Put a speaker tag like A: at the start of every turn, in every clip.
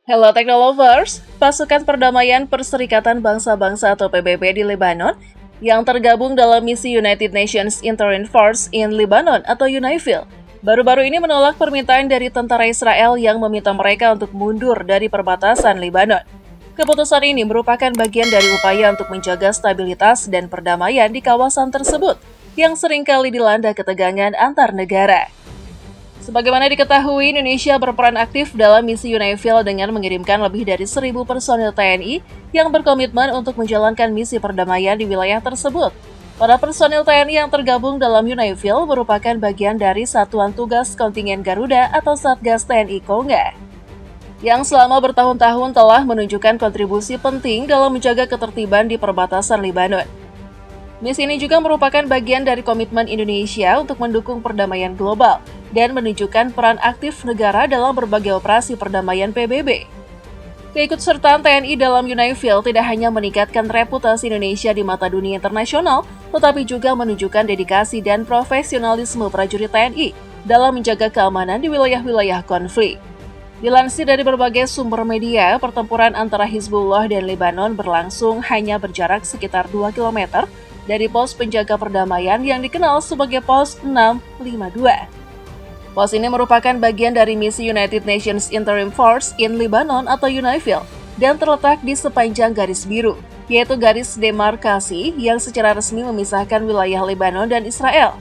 A: Hello Technolovers, pasukan perdamaian Perserikatan Bangsa-Bangsa atau PBB di Lebanon yang tergabung dalam misi United Nations Interim Force in Lebanon atau UNIFIL baru-baru ini menolak permintaan dari tentara Israel yang meminta mereka untuk mundur dari perbatasan Lebanon. Keputusan ini merupakan bagian dari upaya untuk menjaga stabilitas dan perdamaian di kawasan tersebut yang seringkali dilanda ketegangan antar negara. Sebagaimana diketahui, Indonesia berperan aktif dalam misi UNIFIL dengan mengirimkan lebih dari 1.000 personil TNI yang berkomitmen untuk menjalankan misi perdamaian di wilayah tersebut. Para personil TNI yang tergabung dalam UNIFIL merupakan bagian dari Satuan Tugas Kontingen Garuda atau Satgas TNI Konga, yang selama bertahun-tahun telah menunjukkan kontribusi penting dalam menjaga ketertiban di perbatasan Lebanon. Misi ini juga merupakan bagian dari komitmen Indonesia untuk mendukung perdamaian global dan menunjukkan peran aktif negara dalam berbagai operasi perdamaian PBB. Keikutsertaan TNI dalam UNIFIL tidak hanya meningkatkan reputasi Indonesia di mata dunia internasional, tetapi juga menunjukkan dedikasi dan profesionalisme prajurit TNI dalam menjaga keamanan di wilayah-wilayah konflik. Dilansir dari berbagai sumber media, pertempuran antara Hizbullah dan Lebanon berlangsung hanya berjarak sekitar 2 km dari pos penjaga perdamaian yang dikenal sebagai Pos 652. Pos ini merupakan bagian dari misi United Nations Interim Force in Lebanon atau UNIFIL dan terletak di sepanjang garis biru, yaitu garis demarkasi yang secara resmi memisahkan wilayah Lebanon dan Israel.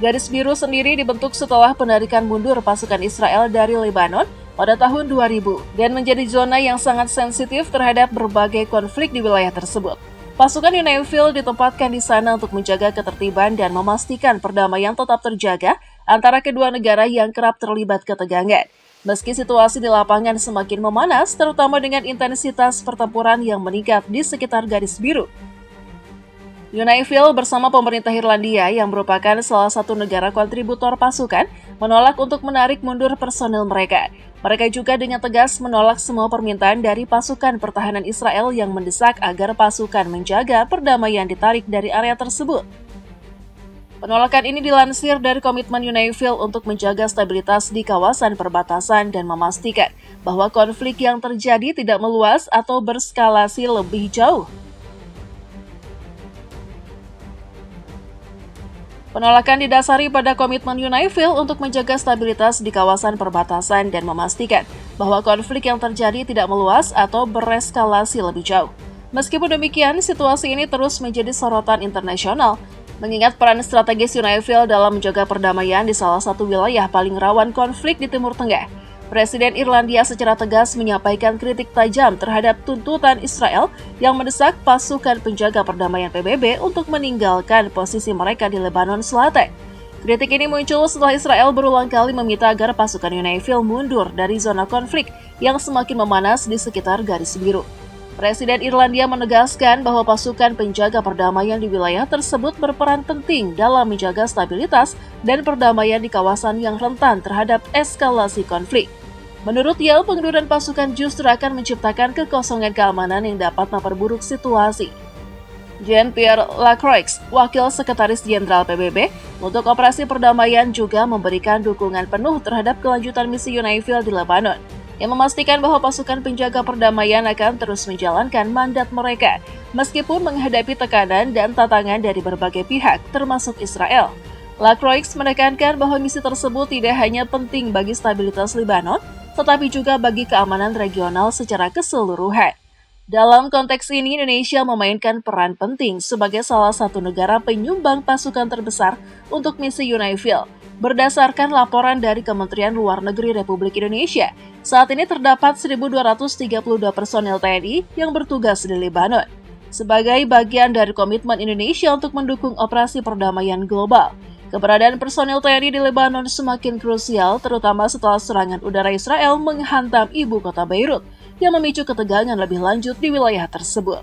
A: Garis biru sendiri dibentuk setelah penarikan mundur pasukan Israel dari Lebanon pada tahun 2000 dan menjadi zona yang sangat sensitif terhadap berbagai konflik di wilayah tersebut. Pasukan UNIFIL ditempatkan di sana untuk menjaga ketertiban dan memastikan perdamaian tetap terjaga antara kedua negara yang kerap terlibat ketegangan. Meski situasi di lapangan semakin memanas, terutama dengan intensitas pertempuran yang meningkat di sekitar garis biru. UNIFIL bersama pemerintah Irlandia yang merupakan salah satu negara kontributor pasukan menolak untuk menarik mundur personil mereka. Mereka juga dengan tegas menolak semua permintaan dari pasukan pertahanan Israel yang mendesak agar pasukan menjaga perdamaian ditarik dari area tersebut. Penolakan ini dilansir dari komitmen UNIFIL untuk menjaga stabilitas di kawasan perbatasan dan memastikan bahwa konflik yang terjadi tidak meluas atau berskalasi lebih jauh. Penolakan didasari pada komitmen UNIFIL untuk menjaga stabilitas di kawasan perbatasan dan memastikan bahwa konflik yang terjadi tidak meluas atau bereskalasi lebih jauh. Meskipun demikian, situasi ini terus menjadi sorotan internasional, mengingat peran strategis UNIFIL dalam menjaga perdamaian di salah satu wilayah paling rawan konflik di Timur Tengah. Presiden Irlandia secara tegas menyampaikan kritik tajam terhadap tuntutan Israel yang mendesak pasukan penjaga perdamaian PBB untuk meninggalkan posisi mereka di Lebanon Selatan. Kritik ini muncul setelah Israel berulang kali meminta agar pasukan UNIFIL mundur dari zona konflik yang semakin memanas di sekitar garis biru. Presiden Irlandia menegaskan bahwa pasukan penjaga perdamaian di wilayah tersebut berperan penting dalam menjaga stabilitas dan perdamaian di kawasan yang rentan terhadap eskalasi konflik. Menurutnya, pengunduran pasukan justru akan menciptakan kekosongan keamanan yang dapat memperburuk situasi. Jean-Pierre Lacroix, Wakil Sekretaris Jenderal PBB, untuk operasi perdamaian juga memberikan dukungan penuh terhadap kelanjutan misi UNIFIL di Lebanon, yang memastikan bahwa pasukan penjaga perdamaian akan terus menjalankan mandat mereka, meskipun menghadapi tekanan dan tantangan dari berbagai pihak, termasuk Israel. Lacroix menekankan bahwa misi tersebut tidak hanya penting bagi stabilitas Lebanon, tetapi juga bagi keamanan regional secara keseluruhan. Dalam konteks ini, Indonesia memainkan peran penting sebagai salah satu negara penyumbang pasukan terbesar untuk misi UNIFIL. Berdasarkan laporan dari Kementerian Luar Negeri Republik Indonesia, saat ini terdapat 1.232 personel TNI yang bertugas di Lebanon, sebagai bagian dari komitmen Indonesia untuk mendukung operasi perdamaian global. Keberadaan personel TNI di Lebanon semakin krusial, terutama setelah serangan udara Israel menghantam ibu kota Beirut, yang memicu ketegangan lebih lanjut di wilayah tersebut.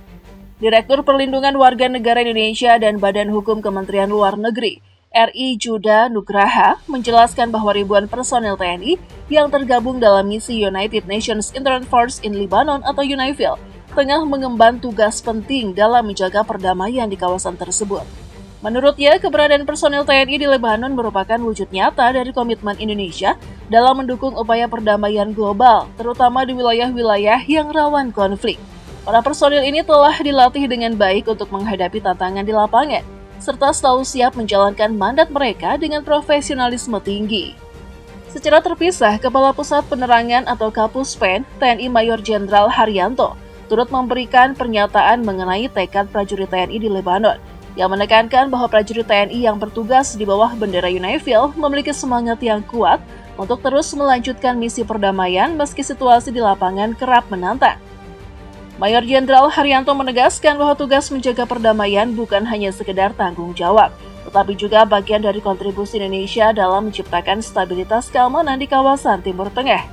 A: Direktur Perlindungan Warga Negara Indonesia dan Badan Hukum Kementerian Luar Negeri, RI Juda Nugraha, menjelaskan bahwa ribuan personel TNI yang tergabung dalam misi United Nations Interim Force in Lebanon atau UNIFIL tengah mengemban tugas penting dalam menjaga perdamaian di kawasan tersebut. Menurutnya, keberadaan personil TNI di Lebanon merupakan wujud nyata dari komitmen Indonesia dalam mendukung upaya perdamaian global, terutama di wilayah-wilayah yang rawan konflik. Para personil ini telah dilatih dengan baik untuk menghadapi tantangan di lapangan, serta selalu siap menjalankan mandat mereka dengan profesionalisme tinggi. Secara terpisah, Kepala Pusat Penerangan atau Kapuspen, TNI Mayor Jenderal Haryanto, turut memberikan pernyataan mengenai tekad prajurit TNI di Lebanon, yang menekankan bahwa prajurit TNI yang bertugas di bawah bendera UNIFIL memiliki semangat yang kuat untuk terus melanjutkan misi perdamaian meski situasi di lapangan kerap menantang. Mayor Jenderal Haryanto menegaskan bahwa tugas menjaga perdamaian bukan hanya sekedar tanggung jawab, tetapi juga bagian dari kontribusi Indonesia dalam menciptakan stabilitas keamanan di kawasan Timur Tengah.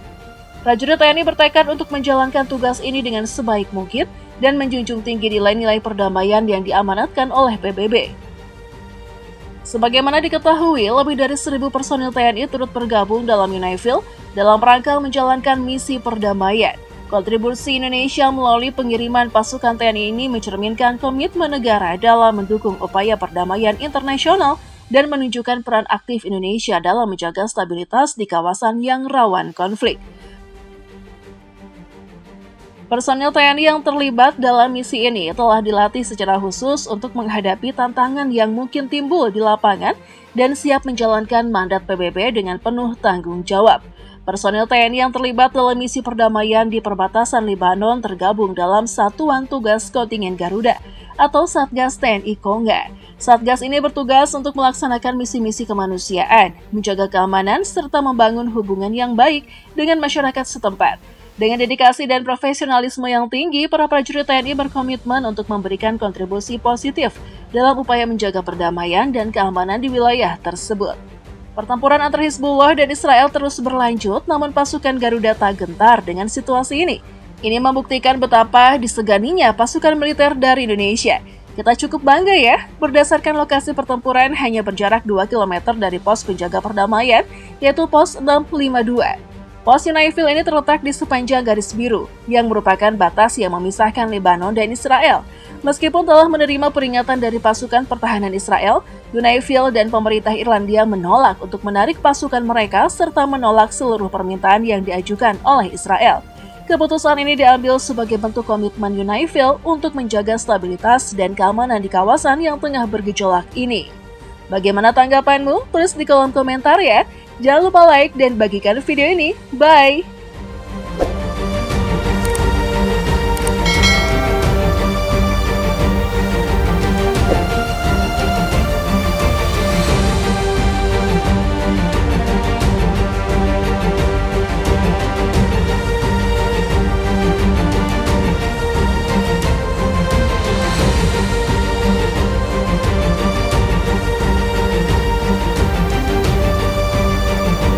A: Prajurit TNI bertekad untuk menjalankan tugas ini dengan sebaik mungkin dan menjunjung tinggi nilai-nilai perdamaian yang diamanatkan oleh PBB. Sebagaimana diketahui, lebih dari 1.000 personil TNI turut bergabung dalam UNIFIL dalam rangka menjalankan misi perdamaian. Kontribusi Indonesia melalui pengiriman pasukan TNI ini mencerminkan komitmen negara dalam mendukung upaya perdamaian internasional dan menunjukkan peran aktif Indonesia dalam menjaga stabilitas di kawasan yang rawan konflik. Personil TNI yang terlibat dalam misi ini telah dilatih secara khusus untuk menghadapi tantangan yang mungkin timbul di lapangan dan siap menjalankan mandat PBB dengan penuh tanggung jawab. Personil TNI yang terlibat dalam misi perdamaian di perbatasan Lebanon tergabung dalam Satuan Tugas Kontingen Garuda atau Satgas TNI Kongga. Satgas ini bertugas untuk melaksanakan misi-misi kemanusiaan, menjaga keamanan, serta membangun hubungan yang baik dengan masyarakat setempat. Dengan dedikasi dan profesionalisme yang tinggi, para prajurit TNI berkomitmen untuk memberikan kontribusi positif dalam upaya menjaga perdamaian dan keamanan di wilayah tersebut. Pertempuran antar Hizbullah dan Israel terus berlanjut, namun pasukan Garuda tak gentar dengan situasi ini. Ini membuktikan betapa diseganinya pasukan militer dari Indonesia. Kita cukup bangga ya, berdasarkan lokasi pertempuran hanya berjarak 2 km dari pos penjaga perdamaian, yaitu pos 652. Pos UNIFIL ini terletak di sepanjang garis biru, yang merupakan batas yang memisahkan Lebanon dan Israel. Meskipun telah menerima peringatan dari pasukan pertahanan Israel, UNIFIL dan pemerintah Irlandia menolak untuk menarik pasukan mereka serta menolak seluruh permintaan yang diajukan oleh Israel. Keputusan ini diambil sebagai bentuk komitmen UNIFIL untuk menjaga stabilitas dan keamanan di kawasan yang tengah bergejolak ini. Bagaimana tanggapanmu? Tulis di kolom komentar ya. Jangan lupa like dan bagikan video ini. Bye!